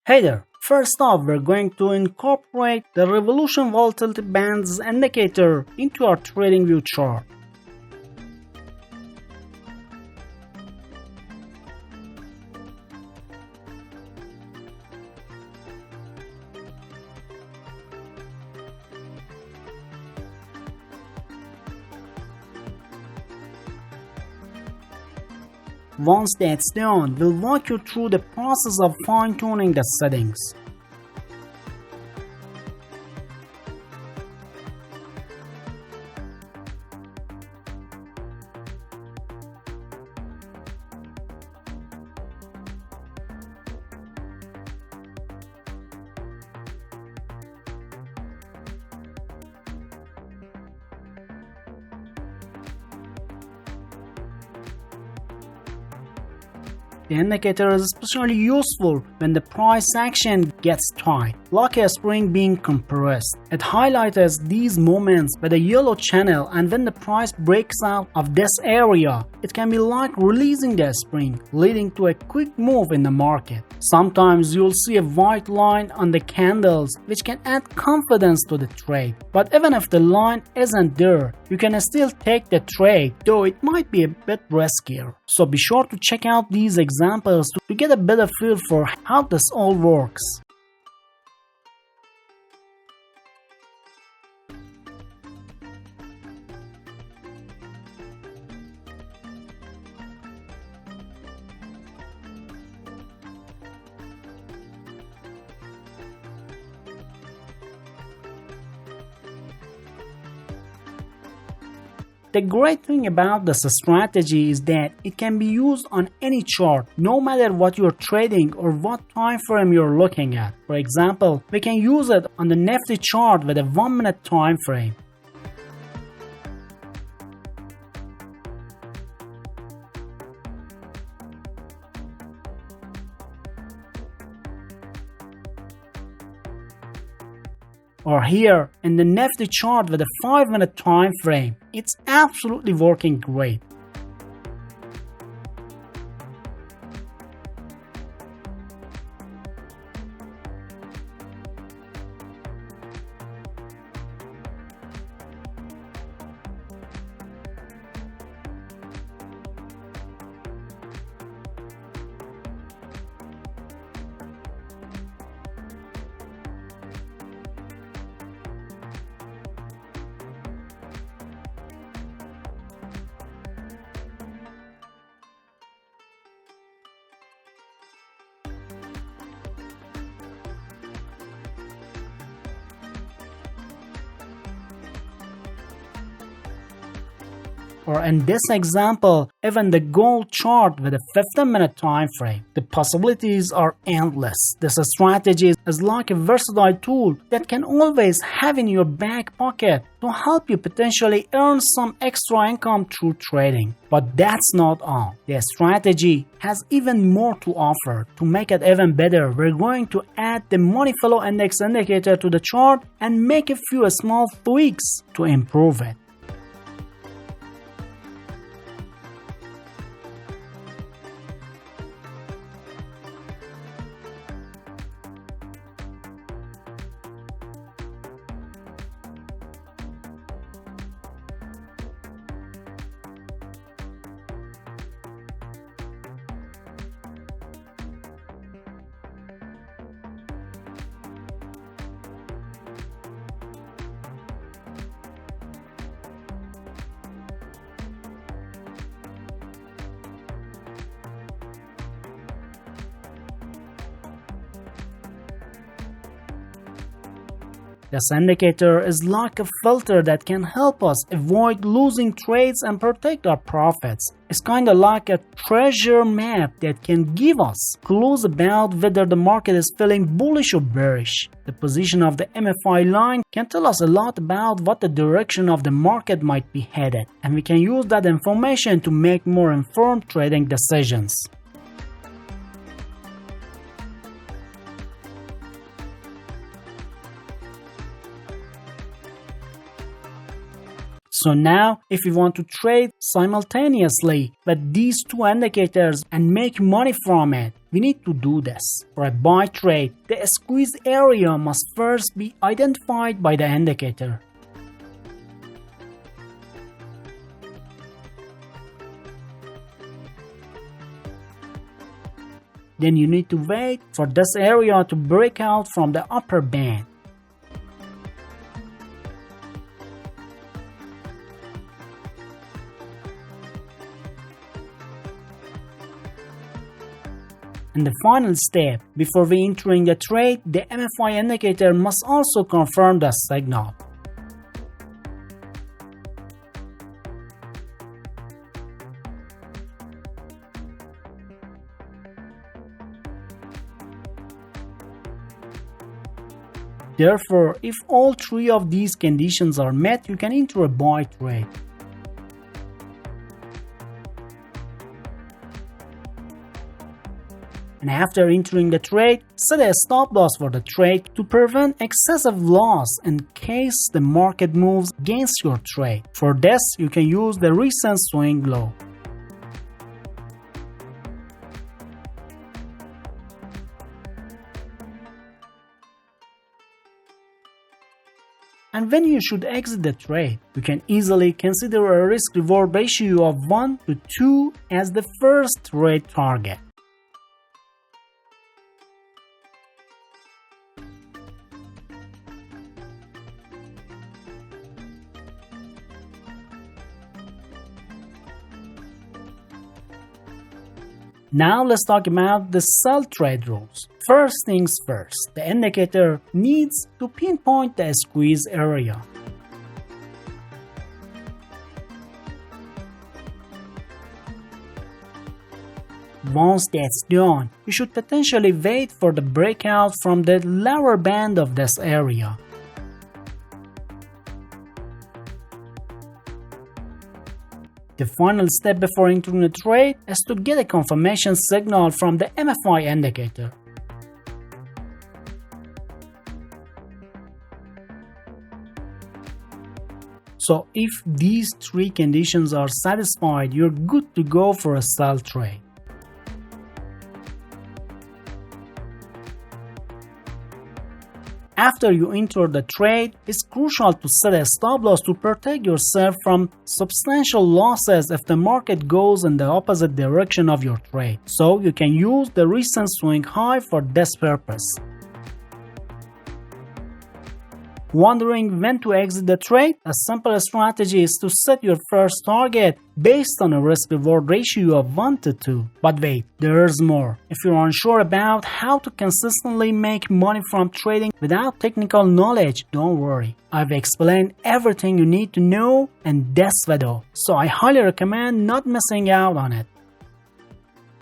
Hey there! First off, we're going to incorporate the revolution volatility bands indicator into our TradingView chart. Once that's done, we'll walk you through the process of fine-tuning the settings. The indicator is especially useful when the price action gets tight, like a spring being compressed. It highlights these moments with a yellow channel, and when the price breaks out of this area, it can be like releasing the spring, leading to a quick move in the market. Sometimes you'll see a white line on the candles, which can add confidence to the trade. But even if the line isn't there, you can still take the trade, though it might be a bit riskier. So be sure to check out these examples to get a better feel for how this all works. The great thing about this strategy is that it can be used on any chart, no matter what you're trading or what time frame you're looking at. For example, we can use it on the Nifty chart with a 1-minute time frame. Or here in the Nifty chart with a 5-minute time frame. It's absolutely working great. Or in this example, even the gold chart with a 15-minute time frame. The possibilities are endless. This strategy is like a versatile tool that can always have in your back pocket to help you potentially earn some extra income through trading. But that's not all. The strategy has even more to offer. To make it even better, we're going to add the money flow index indicator to the chart and make a few small tweaks to improve it. This indicator is like a filter that can help us avoid losing trades and protect our profits. It's kinda like a treasure map that can give us clues about whether the market is feeling bullish or bearish. The position of the MFI line can tell us a lot about what the direction of the market might be headed, and we can use that information to make more informed trading decisions. So now, if you want to trade simultaneously with these two indicators and make money from it, we need to do this. For a buy trade, the squeeze area must first be identified by the indicator. Then you need to wait for this area to break out from the upper band. And the final step, before we entering the trade, the MFI indicator must also confirm the signal. Therefore, if all three of these conditions are met, you can enter a buy trade. And after entering the trade, set a stop loss for the trade to prevent excessive loss in case the market moves against your trade. For this, you can use the recent swing low. And when you should exit the trade, you can easily consider a risk-reward ratio of 1 to 2 as the first trade target. Now let's talk about the sell trade rules. First things first, the indicator needs to pinpoint the squeeze area. Once that's done, you should potentially wait for the breakout from the lower band of this area. The final step before entering a trade is to get a confirmation signal from the MFI indicator. So if these three conditions are satisfied, you're good to go for a sell trade. After you enter the trade, it's crucial to set a stop loss to protect yourself from substantial losses if the market goes in the opposite direction of your trade. So you can use the recent swing high for this purpose. Wondering when to exit the trade? A simple strategy is to set your first target based on a risk-reward ratio of 1 to 2. But wait, there's more. If you're unsure about how to consistently make money from trading without technical knowledge, don't worry. I've explained everything you need to know in this video, so I highly recommend not missing out on it.